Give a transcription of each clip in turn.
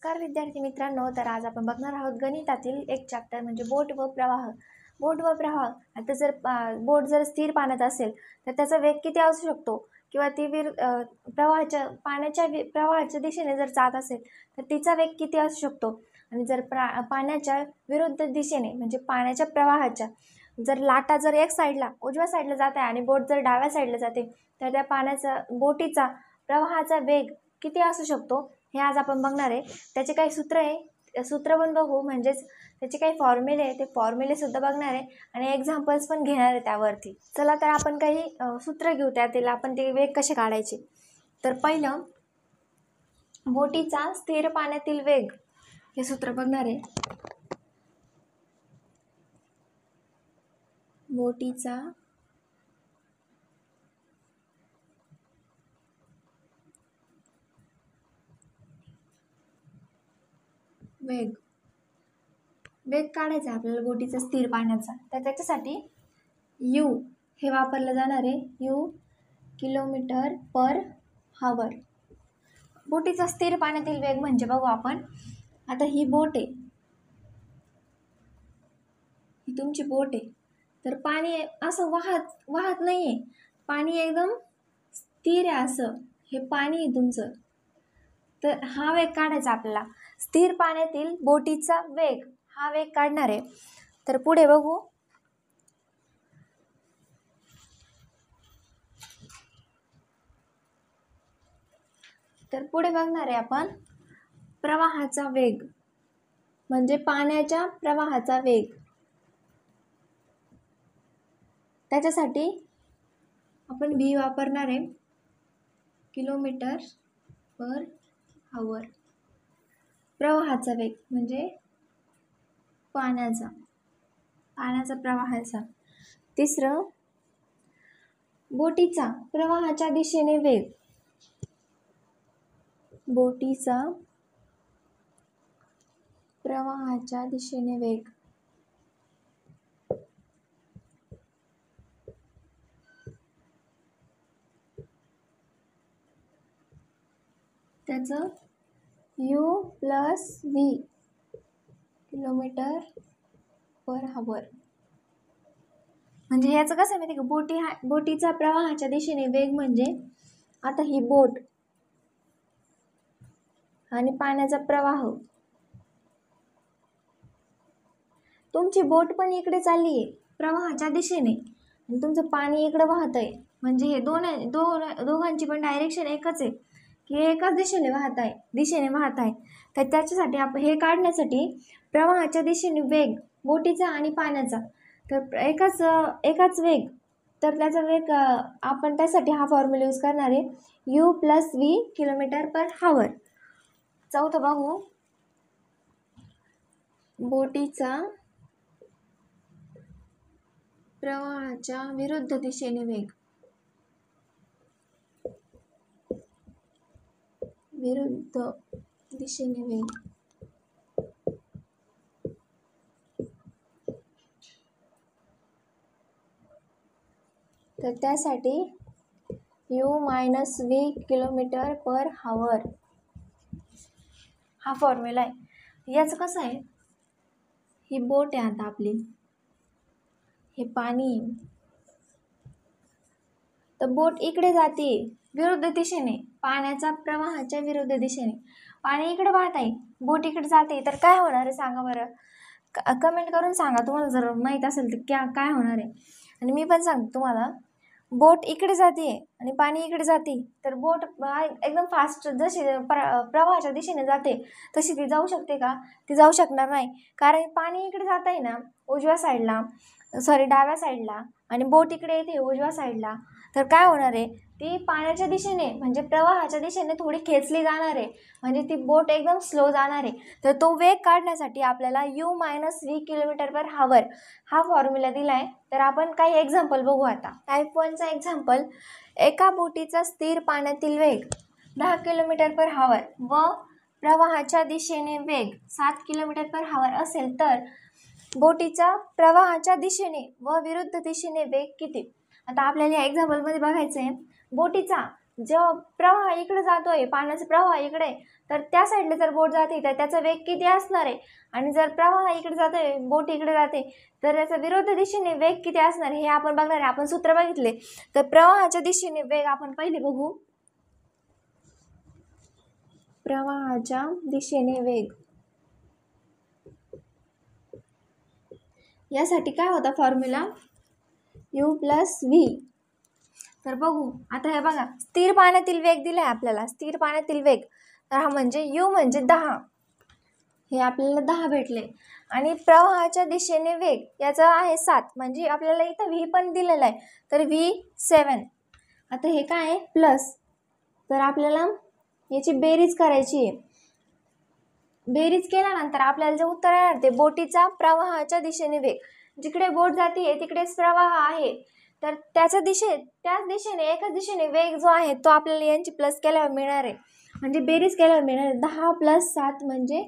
नमस्कार विद्यार्थी मित्रांनो, तर आज आपण बघणार आहोत गणितातील एक चॅप्टर म्हणजे बोट व प्रवाह. बोट व प्रवाह. आता जर बोट जर स्थिर पाण्यात असेल तर त्याचा वेग किती असू शकतो किंवा ती प्रवाहाच्या प्रवाहाच्या दिशेने जर जात असेल तर तिचा वेग किती असू शकतो. आणि जर पाण्याच्या विरुद्ध दिशेने म्हणजे पाण्याच्या प्रवाहाच्या जर लाटा जर एक साईडला उजव्या साईडला जात आहे आणि बोट जर डाव्या साईडला जाते तर त्या बोटीचा प्रवाहाचा वेग किती असू शकतो हे आज आपण बघणार आहे. त्याचे काही सूत्र पण बघू, म्हणजेच त्याचे काही फॉर्म्युले आहे ते फॉर्म्युले सुद्धा बघणार आहे आणि एक्झाम्पल्स पण घेणार आहे त्यावरती. चला तर आपण काही सूत्र घेऊ, त्यातील आपण ते वेग कसे काढायचे. तर पहिलं बोटीचा स्थिर पाण्यातील वेग हे सूत्र बघणार आहे. बोटीचा वेग काढायचा आपल्याला बोटीचा स्थिर पाण्याचा. तर त्याच्यासाठी यू हे वापरलं जाणार आहे. U kilometre per hour. बोटीचा स्थिर पाण्यातील वेग म्हणजे बघू आपण. आता ही बोट आहे, ही तुमची बोट आहे. तर पाणी असं वाहत नाही आहे, पाणी एकदम स्थिर आहे असं. हे पाणी आहे तुमचं. तर हा वेग काढायचा आपल्याला. स्थिर पाण्यातील बोटीचा वेग हा वेग काढणार आहे. तर पुढे बघू. तर पुढे बघणार आहे आपण प्रवाहाचा वेग म्हणजे पाण्याच्या प्रवाहाचा वेग. त्याच्यासाठी आपण व्ही वापरणार आहे, किलोमीटर पर हावर. प्रवाहाचा वेग म्हणजे पाण्याचा प्रवाहाचा. तिसरं बोटीचा प्रवाहाच्या दिशेने वेग. बोटीचा प्रवाहाच्या दिशेने वेग. त्याचं U plus V kilometre per hour. म्हणजे याचं कसं माहिती का, बोटीचा प्रवाहाच्या दिशेने वेग म्हणजे आता ही बोट आणि पाण्याचा प्रवाह. तुमची बोट पण इकडे चालली आहे प्रवाहाच्या दिशेने आणि तुमचं पाणी इकडे वाहत आहे. म्हणजे हे दोघांची पण डायरेक्शन एकच आहे की एकाच दिशेने वाहत आहे. तर त्याच्यासाठी आपण हे काढण्यासाठी प्रवाहाच्या दिशेने वेग बोटीचा आणि पाण्याचा तर एकाच वेग. तर त्याचा वेग आपण त्यासाठी हा फॉर्म्युला यूज करणार आहे, U plus V kilometre per hour. चौथं बघू. बोटीचा प्रवाहाच्या विरुद्ध दिशेने वेग. तर त्यासाठी U minus V kilometre per hour हा फॉर्म्युला आहे. याचं कसं आहे, ही बोट आहे आता आपली, हे पाणी. तर बोट इकडे जाते विरुद्ध दिशेने, पाण्याचा प्रवाहाच्या विरुद्ध दिशेने. पाणी इकडे वाहत आहे, बोट इकडे जाते. तर काय होणार आहे सांगा बरं, कमेंट करून सांगा तुम्हाला जर माहीत असेल तर काय होणार आहे. आणि मी पण सांगते तुम्हाला. बोट इकडे जाते आणि पाणी इकडे जाते. तर बोट एकदम फास्ट जशी प्रवाहाच्या दिशेने जाते तशी ती जाऊ शकते का? ती जाऊ शकणार नाही, कारण पाणी इकडे जात आहे ना डाव्या साईडला आणि बोट इकडे येते उजव्या साईडला. तर काय होणार आहे, ती पाण्याच्या दिशेने म्हणजे प्रवाहाच्या दिशेने थोडी खेचली जाणार आहे, म्हणजे ती बोट एकदम स्लो जाणार आहे. तर तो वेग काढण्यासाठी आपल्याला u minus V kilometre per hour हा फॉर्म्युला दिला आहे. तर आपण काही एक्झाम्पल बघू आता. टाईप 1चा एक्झाम्पल. एका बोटीचा स्थिर पाण्यातील वेग 10 किलोमीटर पर हावर व प्रवाहाच्या दिशेने वेग 7 किलोमीटर पर हावर असेल तर बोटीचा प्रवाहाच्या दिशेने व विरुद्ध दिशेने वेग किती. आता आपल्याला या एक्झाम्पलमध्ये बघायचं आहे, बोटीचा जेव्हा प्रवाह इकडे जातोय, पाण्याचा प्रवाह इकडे, तर त्या साईडला जर बोट जाते तर त्याचा वेग किती असणार आहे, आणि जर प्रवाह इकडे जातोय, बोट इकडे जाते, तर त्याचा विरुद्ध दिशेने वेग किती असणार हे आपण बघणार आहे. आपण सूत्र बघितले. तर प्रवाहाच्या दिशेने वेग आपण पहिले बघू. प्रवाहाच्या दिशेने वेग, यासाठी काय होता फॉर्म्युला, u + v. तर बघू आता हे बघा, स्थिर पाण्यातील वेग दिलाय आपल्याला, स्थिर पाण्यातील वेग. तर हा म्हणजे u म्हणजे 10, हे आपल्याला 10 भेटले. आणि प्रवाहाच्या दिशेने वेग याचा आहे 7, म्हणजे आपल्याला इथं v पण दिलेला आहे, तर v 7. आता हे काय आहे प्लस, तर आपल्याला याची बेरीज करायची आहे. बेरीज केल्यानंतर आपल्याला जे उत्तर येणार ते बोटीचा प्रवाहाच्या दिशेने वेग, जिकडे बोट जाते तिकडेच प्रवाह आहे, तर त्याच दिशेने एकाच दिशेने वेग जो आहे तो आपल्याला यांची प्लस केल्यावर मिळणार आहे, म्हणजे बेरीज केल्यावर मिळणार आहे. 10 + 7 म्हणजे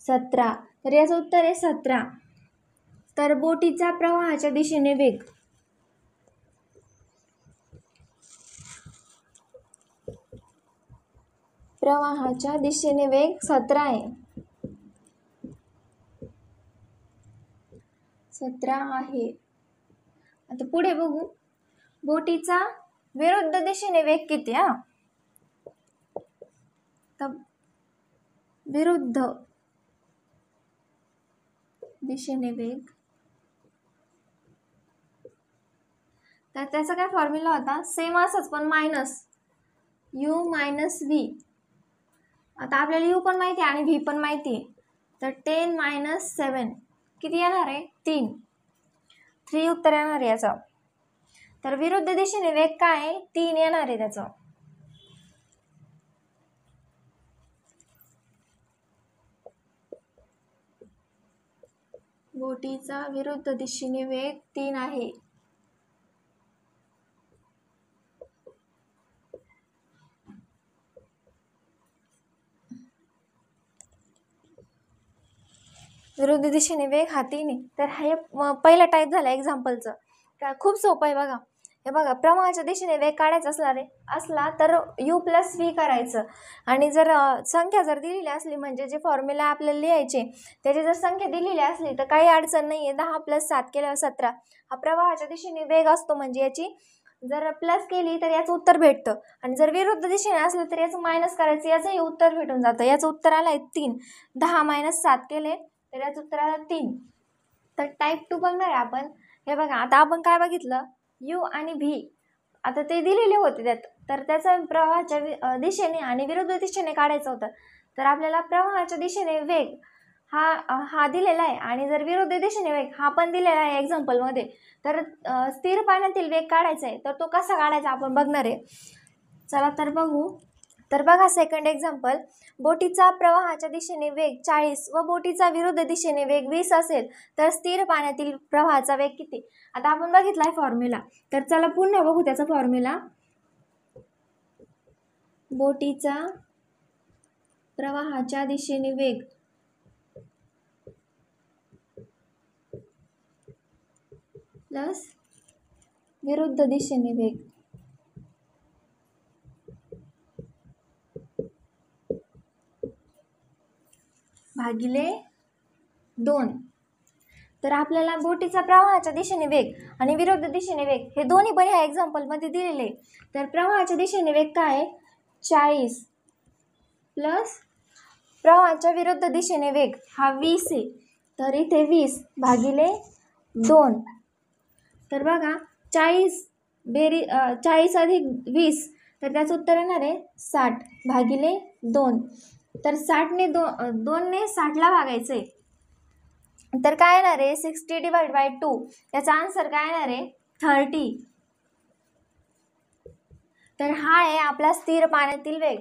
17, तर याचं उत्तर आहे 17. तर बोटीचा प्रवाहाच्या दिशेने वेग, प्रवाहाच्या दिशेने वेग 17 आहे, 17 आहे. आता पुढे बघू, बोटीचा विरुद्ध दिशेने वेग किती. तर विरुद्ध दिशेने वेग, तर त्याचा काय फॉर्म्युला होता, सेम असंच पण मायनस u - v. आता आपल्याला u पण माहिती आहे आणि v पण माहिती आहे, तर 10 - 7 किती येणार आहे, 3 उत्तर येणार आहे याचं. तर विरुद्ध दिशेने वेग काय आहे, 3 येणार आहे त्याचं. बोटीचा विरुद्ध दिशेने वेग 3 आहे. विरुद्ध दिशेने वेग हा 3 आहे. तर हे पहिला टाईप झाला एक्झाम्पलचं. खूप सोपं आहे बघा. हे बघा, प्रवाहाच्या दिशेने वेग काढायचा असला तर u + v करायचं, आणि जर संख्या जर दिलेली असली, म्हणजे जे फॉर्म्युला आपल्याला लिहायचे त्याची जर संख्या दिलेली असली तर काही अडचण नाही आहे. 10 + 7 केल्यावर 17 हा प्रवाहाच्या दिशेने वेग असतो, म्हणजे याची जर प्लस केली तर याचं उत्तर भेटतं, आणि जर विरुद्ध दिशेने असलं तर याचं मायनस करायचं, याचंही उत्तर भेटून जातं. याचं उत्तर आलं आहे 3. 10 - 7 केले तर याचं उत्तर आलं 3. तर टाईप 2 बघणार आहे आपण. हे बघा, आता आपण काय बघितलं, u आणि v आता ते दिलेले होते त्यात, तर त्याचा प्रवाहाच्या दिशेने आणि विरुद्ध दिशेने काढायचं होतं. तर आपल्याला प्रवाहाच्या दिशेने वेग हा दिलेला आहे, आणि जर विरुद्ध दिशेने वेग हा पण दिलेला आहे एक्झाम्पलमध्ये. तर स्थिर पाण्यातील वेग काढायचा आहे, तर तो कसा काढायचा आपण बघणार आहे. चला तर बघू. तर बघा, सेकंड एक्झाम्पल, बोटीचा प्रवाहाच्या दिशेने वेग 40 व बोटीचा विरुद्ध दिशेने वेग 20 असेल तर स्थिर पाण्यातील प्रवाहाचा वेग किती. आता आपण बघितलाय फॉर्म्युला, तर चला पुन्हा बघू त्याचा फॉर्म्युला. बोटीचा प्रवाहाच्या दिशेने वेग प्लस विरुद्ध दिशेने वेग भागिले 2. तर आपल्याला बोटीचा प्रवाहाच्या दिशेने वेग आणि विरुद्ध दिशेने वेग हे दोन्ही पण ह्या एक्झाम्पलमध्ये दिलेले. तर प्रवाहाच्या दिशेने वेग काय आहे, 40 प्लस प्रवाहाच्या विरुद्ध दिशेने वेग हा 20 आहे, तर इथे 20 भागिले 2. तर बघा, 40 अधिक 20, तर त्याचं उत्तर येणार आहे 60 भागिले 2. तर 60ने 2ने 60ला भागायचं आहे, तर काय येणार आहे 60/2. याचा आन्सर काय येणार आहे 30. तर हा आहे आपला स्थिर पाण्यातील वेग.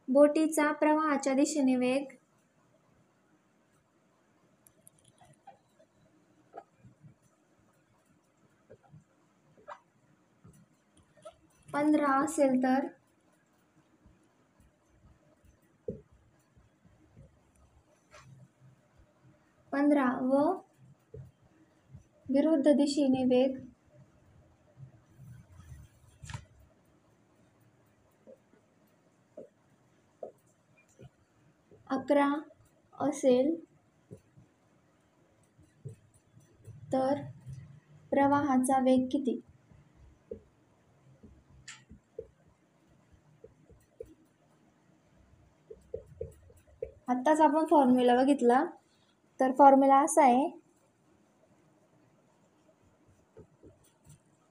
बोटीचा प्रवाहाच्या दिशेने वेग 15 असेल तर 15 व विरुद्ध दिशेने वेग 20 11 असेल तर प्रवाहाचा वेग किती? आत्ताच आपण फॉर्म्युला बघितला, तर फॉर्म्युला असा आहे,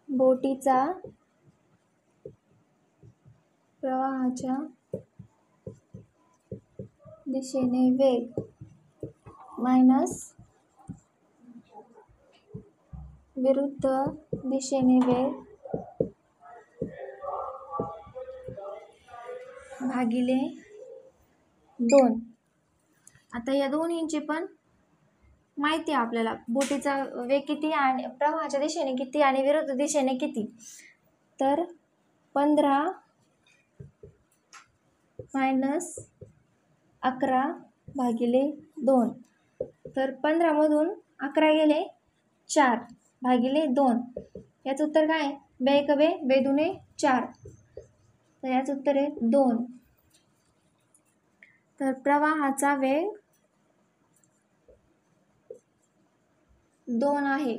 बोटीचा प्रवाहाच्या दिशेने वेग मायनस विरुद्ध दिशेने वेग भागिले 2. आता या दोन्हींची पण माहिती आहे आपल्याला, बोटीचा वेग किती आणि प्रवाहाच्या दिशेने किती आणि विरुद्ध दिशेने किती. तर 15 मायनस 11 भागिले 2. तर 15 मधून 11 गेले 4 भागिले 2. याचं उत्तर काय आहे? बे एक बे, बे दुने 4. तर याचं उत्तर आहे 2. तर प्रवाहाचा वेग 2 आहे.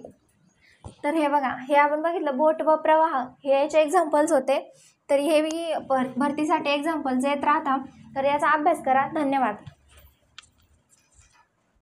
तर हे बघा, हे आपण बघितलं बोट व प्रवाह हे याचे एक्झाम्पल्स होते. तर हे मी भरतीसाठी एक्झाम्पल्स येत राहतात. तर याचा अभ्यास करा. धन्यवाद.